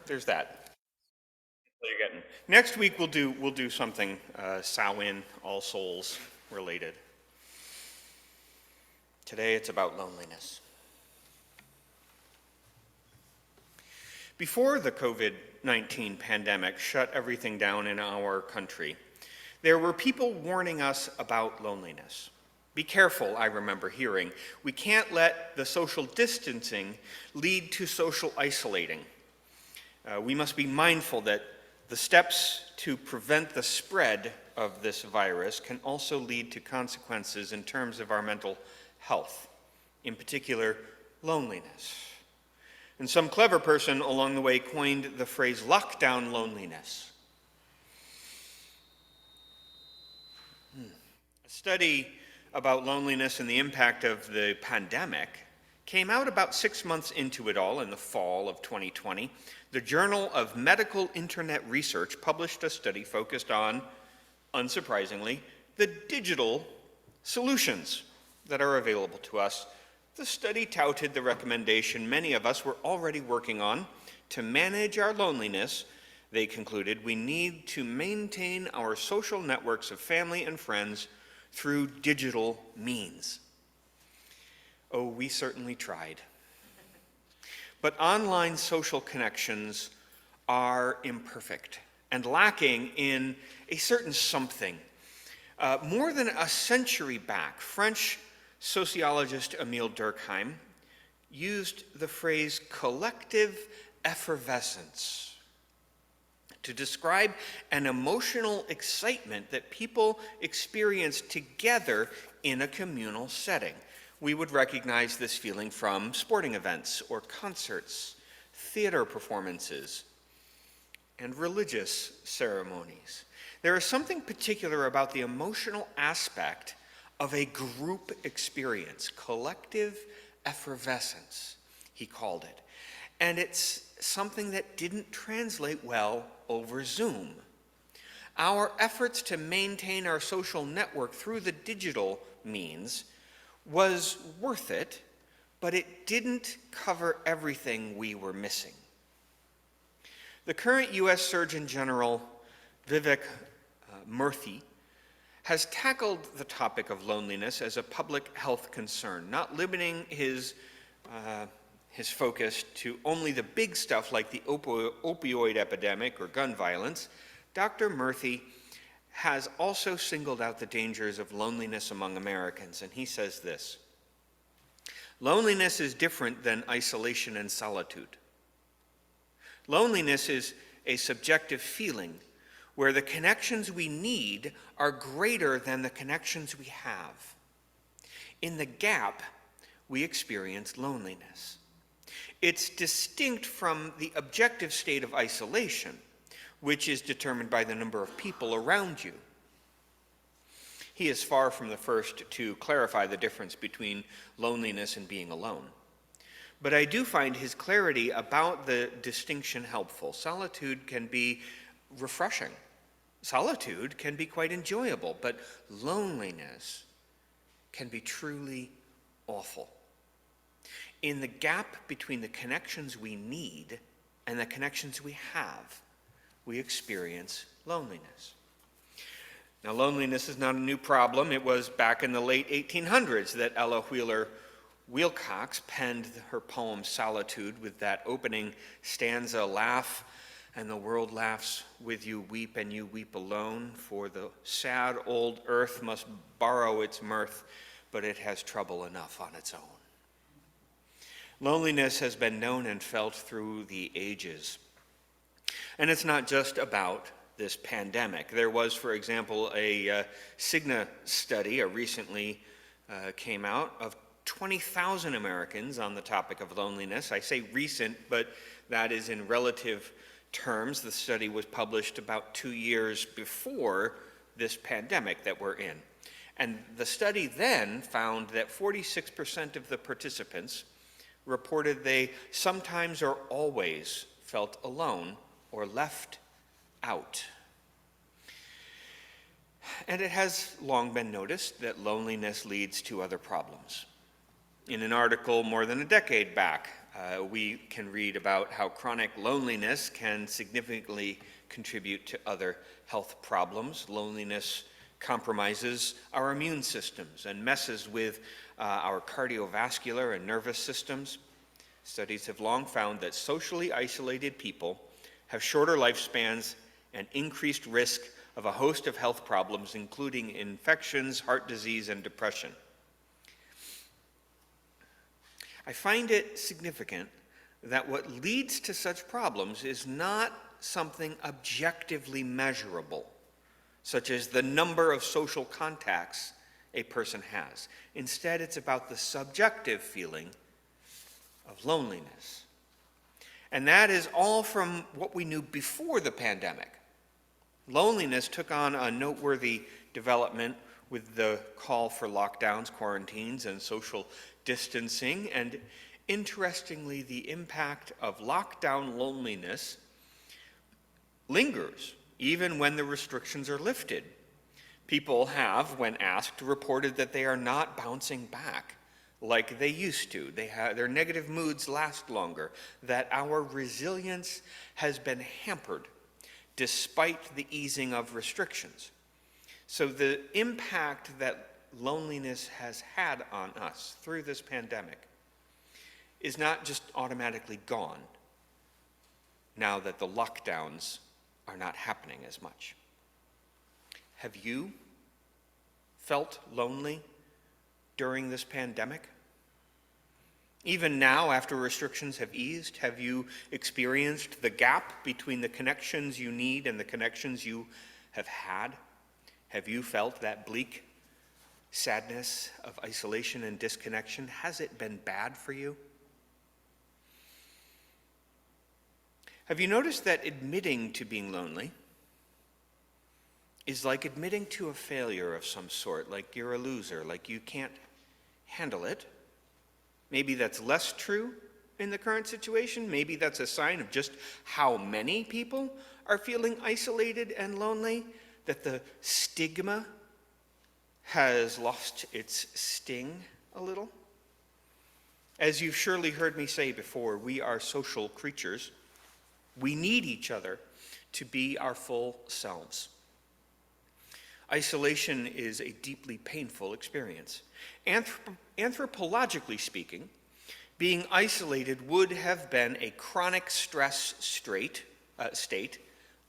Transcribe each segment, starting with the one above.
there's that. You're getting. Next week we'll do something Samhain, All Souls related. Today it's about loneliness. Before the COVID-19 pandemic shut everything down in our country, there were people warning us about loneliness. Be careful, I remember hearing. We can't let the social distancing lead to social isolating. We must be mindful that the steps to prevent the spread of this virus can also lead to consequences in terms of our mental health, in particular, loneliness. And some clever person along the way coined the phrase lockdown loneliness. A study about loneliness and the impact of the pandemic came out about 6 months into it all in the fall of 2020. The Journal of Medical Internet Research published a study focused on, unsurprisingly, the digital solutions that are available to us. The study touted the recommendation many of us were already working on to manage our loneliness. They concluded we need to maintain our social networks of family and friends through digital means. Oh, we certainly tried. But online social connections are imperfect and lacking in a certain something. More than a century back, French sociologist Émile Durkheim used the phrase collective effervescence to describe an emotional excitement that people experience together in a communal setting. We would recognize this feeling from sporting events or concerts, theater performances, and religious ceremonies. There is something particular about the emotional aspect of a group experience, collective effervescence, he called it. And it's something that didn't translate well over Zoom. Our efforts to maintain our social network through the digital means was worth it, but it didn't cover everything we were missing. The current U.S. Surgeon General, Vivek Murthy, has tackled the topic of loneliness as a public health concern, not limiting his focus to only the big stuff like the opioid epidemic or gun violence. Dr. Murthy has also singled out the dangers of loneliness among Americans, and he says this: loneliness is different than isolation and solitude. Loneliness is a subjective feeling where the connections we need are greater than the connections we have. In the gap, we experience loneliness. It's distinct from the objective state of isolation, which is determined by the number of people around you. He is far from the first to clarify the difference between loneliness and being alone. But I do find his clarity about the distinction helpful. Solitude can be refreshing. Solitude can be quite enjoyable, but loneliness can be truly awful. In the gap between the connections we need and the connections we have, we experience loneliness. Now, loneliness is not a new problem. It was back in the late 1800s that Ella Wheeler Wilcox penned her poem Solitude with that opening stanza, laugh and the world laughs with you, weep and you weep alone, for the sad old earth must borrow its mirth, but it has trouble enough on its own. Loneliness has been known and felt through the ages. And it's not just about this pandemic. There was, for example, a Cigna study, recently came out, of 20,000 Americans on the topic of loneliness. I say recent, but that is in relative terms. The study was published about 2 years before this pandemic that we're in. And the study then found that 46% of the participants reported they sometimes or always felt alone or left out. And it has long been noticed that loneliness leads to other problems. In an article more than a decade back, We can read about how chronic loneliness can significantly contribute to other health problems. Loneliness compromises our immune systems and messes with our cardiovascular and nervous systems. Studies have long found that socially isolated people have shorter lifespans and increased risk of a host of health problems, including infections, heart disease, and depression. I find it significant that what leads to such problems is not something objectively measurable, such as the number of social contacts a person has. Instead, it's about the subjective feeling of loneliness. And that is all from what we knew before the pandemic. Loneliness took on a noteworthy development with the call for lockdowns, quarantines, and social distancing. And interestingly, the impact of lockdown loneliness lingers even when the restrictions are lifted. People have, when asked, reported that they are not bouncing back like they used to. Their negative moods last longer, that our resilience has been hampered despite the easing of restrictions. So the impact that loneliness has had on us through this pandemic is not just automatically gone now that the lockdowns are not happening as much. Have you felt lonely during this pandemic? Even now, after restrictions have eased, have you experienced the gap between the connections you need and the connections you have had? Have you felt that bleak sadness of isolation and disconnection? Has it been bad for you? Have you noticed that admitting to being lonely is like admitting to a failure of some sort, like you're a loser, like you can't handle it? Maybe that's less true in the current situation. Maybe that's a sign of just how many people are feeling isolated and lonely, that the stigma has lost its sting a little. As you've surely heard me say before, we are social creatures. We need each other to be our full selves. Isolation is a deeply painful experience. Anthropologically speaking, being isolated would have been a chronic stress state.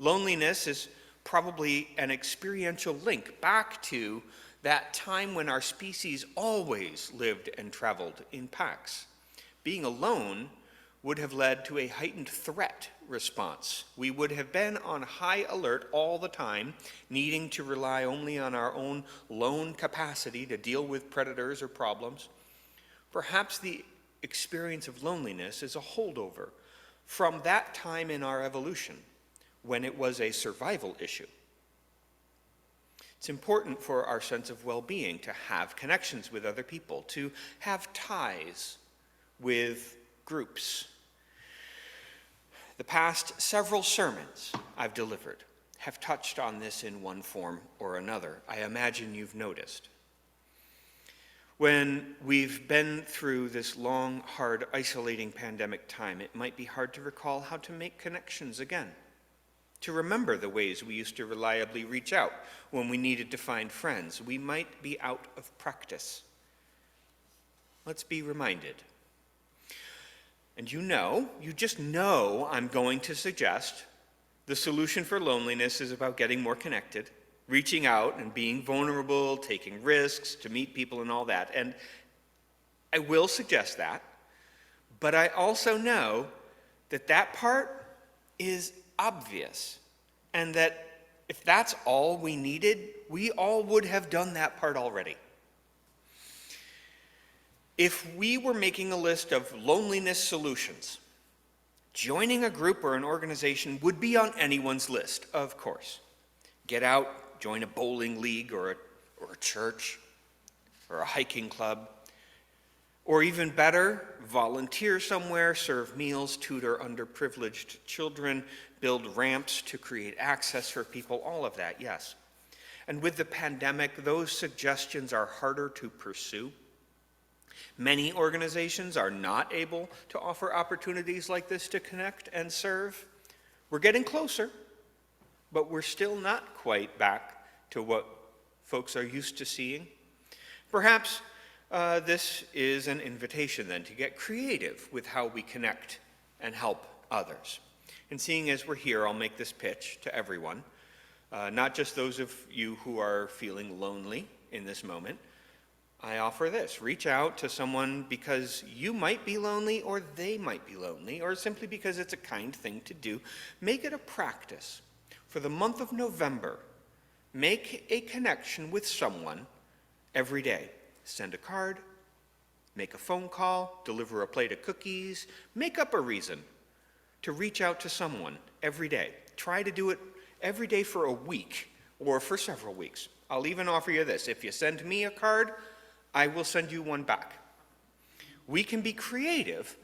Loneliness is probably an experiential link back to that time when our species always lived and traveled in packs. Being alone would have led to a heightened threat response. We would have been on high alert all the time, needing to rely only on our own lone capacity to deal with predators or problems. Perhaps the experience of loneliness is a holdover from that time in our evolution when it was a survival issue. It's important for our sense of well-being to have connections with other people, to have ties with groups. The past several sermons I've delivered have touched on this in one form or another. I imagine you've noticed. When we've been through this long, hard, isolating pandemic time, it might be hard to recall how to make connections again, to remember the ways we used to reliably reach out when we needed to find friends. We might be out of practice. Let's be reminded. And you just know I'm going to suggest the solution for loneliness is about getting more connected, reaching out and being vulnerable, taking risks to meet people and all that. And I will suggest that, but I also know that that part is obvious, and that if that's all we needed, we all would have done that part already. If we were making a list of loneliness solutions, joining a group or an organization would be on anyone's list, of course. Get out, join a bowling league or a church or a hiking club. Or even better, volunteer somewhere, serve meals, tutor underprivileged children, build ramps to create access for people, all of that, yes. And with the pandemic, those suggestions are harder to pursue. Many organizations are not able to offer opportunities like this to connect and serve. We're getting closer, but we're still not quite back to what folks are used to seeing. Perhaps this is an invitation then to get creative with how we connect and help others. And seeing as we're here, I'll make this pitch to everyone, not just those of you who are feeling lonely in this moment. I offer this: reach out to someone because you might be lonely, or they might be lonely, or simply because it's a kind thing to do. Make it a practice. For the month of November, make a connection with someone every day. Send a card, make a phone call, deliver a plate of cookies, make up a reason to reach out to someone every day. Try to do it every day for a week or for several weeks. I'll even offer you this: if you send me a card, I will send you one back. We can be creative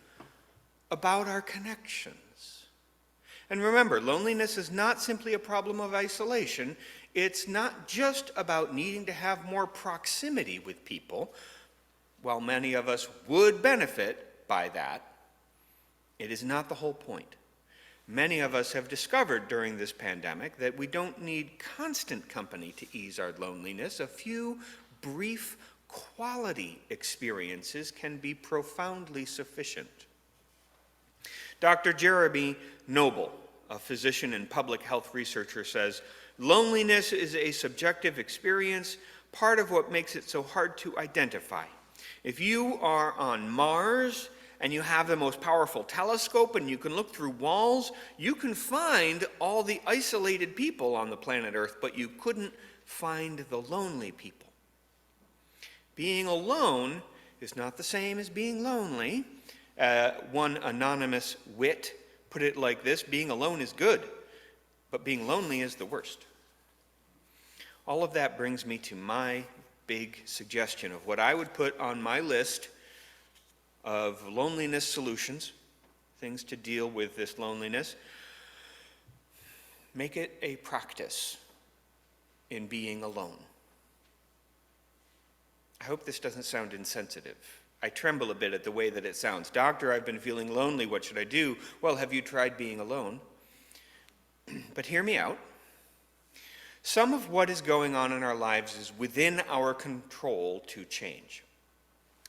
about our connections. And remember, loneliness is not simply a problem of isolation. It's not just about needing to have more proximity with people. While many of us would benefit by that, it is not the whole point. Many of us have discovered during this pandemic that we don't need constant company to ease our loneliness. A few brief quality experiences can be profoundly sufficient. Dr. Jeremy Noble, a physician and public health researcher, says, "Loneliness is a subjective experience, part of what makes it so hard to identify. If you are on Mars and you have the most powerful telescope and you can look through walls, you can find all the isolated people on the planet Earth, but you couldn't find the lonely people. Being alone is not the same as being lonely." One anonymous wit put it like this: being alone is good, but being lonely is the worst. All of that brings me to my big suggestion of what I would put on my list of loneliness solutions, things to deal with this loneliness. Make it a practice in being alone. I hope this doesn't sound insensitive. I tremble a bit at the way that it sounds. "Doctor, I've been feeling lonely. What should I do?" Well, have you tried being alone? But hear me out. Some of what is going on in our lives is within our control to change.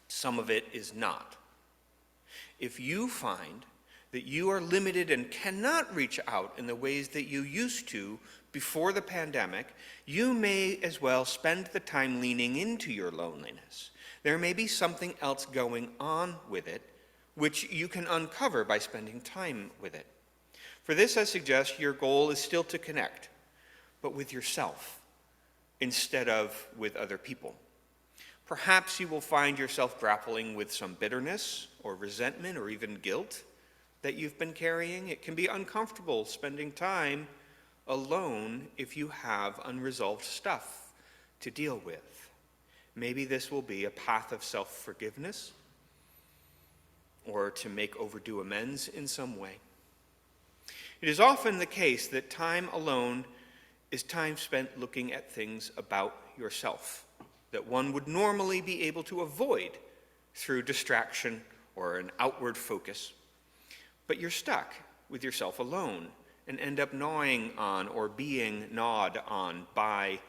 Some of it is not. If you find that you are limited and cannot reach out in the ways that you used to before the pandemic, you may as well spend the time leaning into your loneliness. There may be something else going on with it, which you can uncover by spending time with it. For this, I suggest your goal is still to connect, but with yourself instead of with other people. Perhaps you will find yourself grappling with some bitterness or resentment or even guilt that you've been carrying. It can be uncomfortable spending time alone if you have unresolved stuff to deal with. Maybe this will be a path of self-forgiveness or to make overdue amends in some way. It is often the case that time alone is time spent looking at things about yourself that one would normally be able to avoid through distraction or an outward focus. But you're stuck with yourself alone and end up gnawing on or being gnawed on by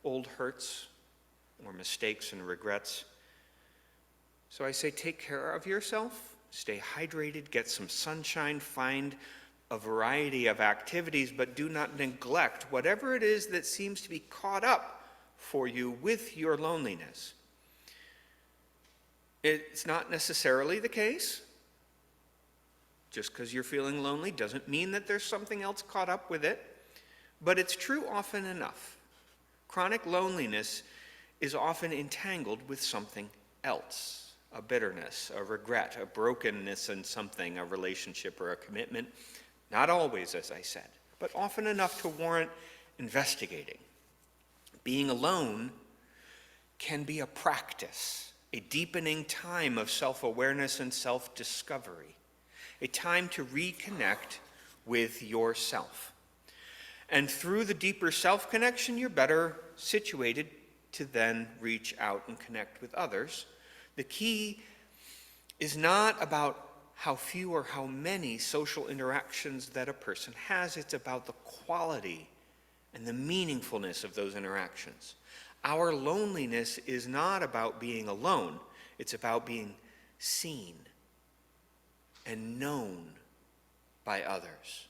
old hurts or mistakes and regrets. So I say, take care of yourself, stay hydrated, get some sunshine, find a variety of activities, but do not neglect whatever it is that seems to be caught up for you with your loneliness. It's not necessarily the case. Just because you're feeling lonely doesn't mean that there's something else caught up with it, but it's true often enough. Chronic loneliness is often entangled with something else, a bitterness, a regret, a brokenness in something, a relationship or a commitment. Not always, as I said, but often enough to warrant investigating. Being alone can be a practice, a deepening time of self-awareness and self-discovery, a time to reconnect with yourself. And through the deeper self-connection, you're better situated to then reach out and connect with others The key is not about how few or how many social interactions that a person has. It's about the quality and the meaningfulness of those interactions. Our loneliness is not about being alone. It's about being seen and known by others.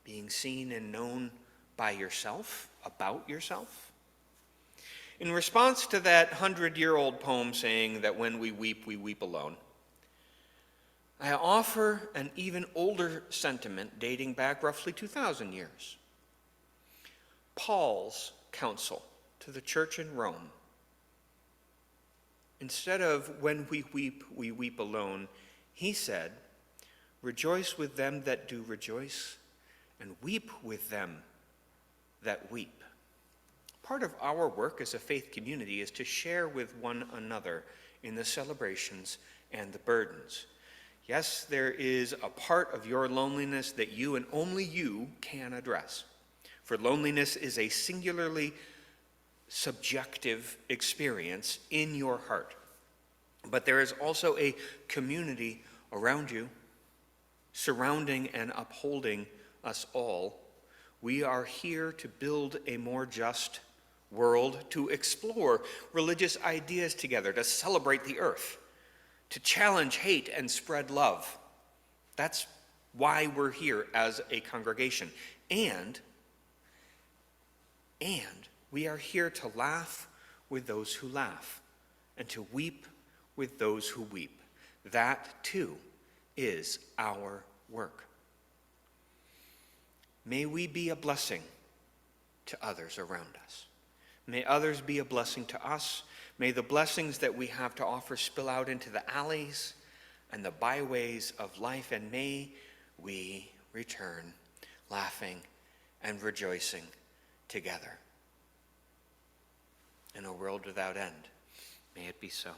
Being seen and known by yourself, about yourself. In response to that 100-year-old poem saying that when we weep alone, I offer an even older sentiment dating back roughly 2,000 years. Paul's counsel to the church in Rome. Instead of when we weep alone, he said, rejoice with them that do rejoice, and weep with them that weep. Part of our work as a faith community is to share with one another in the celebrations and the burdens. Yes, there is a part of your loneliness that you and only you can address. For loneliness is a singularly subjective experience in your heart. But there is also a community around you, surrounding and upholding us all. We are here to build a more just world, to explore religious ideas together, to celebrate the earth, to challenge hate and spread love. That's why we're here as a congregation. And we are here to laugh with those who laugh and to weep with those who weep. That, too, is our work. May we be a blessing to others around us. May others be a blessing to us. May the blessings that we have to offer spill out into the alleys and the byways of life, and may we return laughing and rejoicing together. In a world without end, may it be so.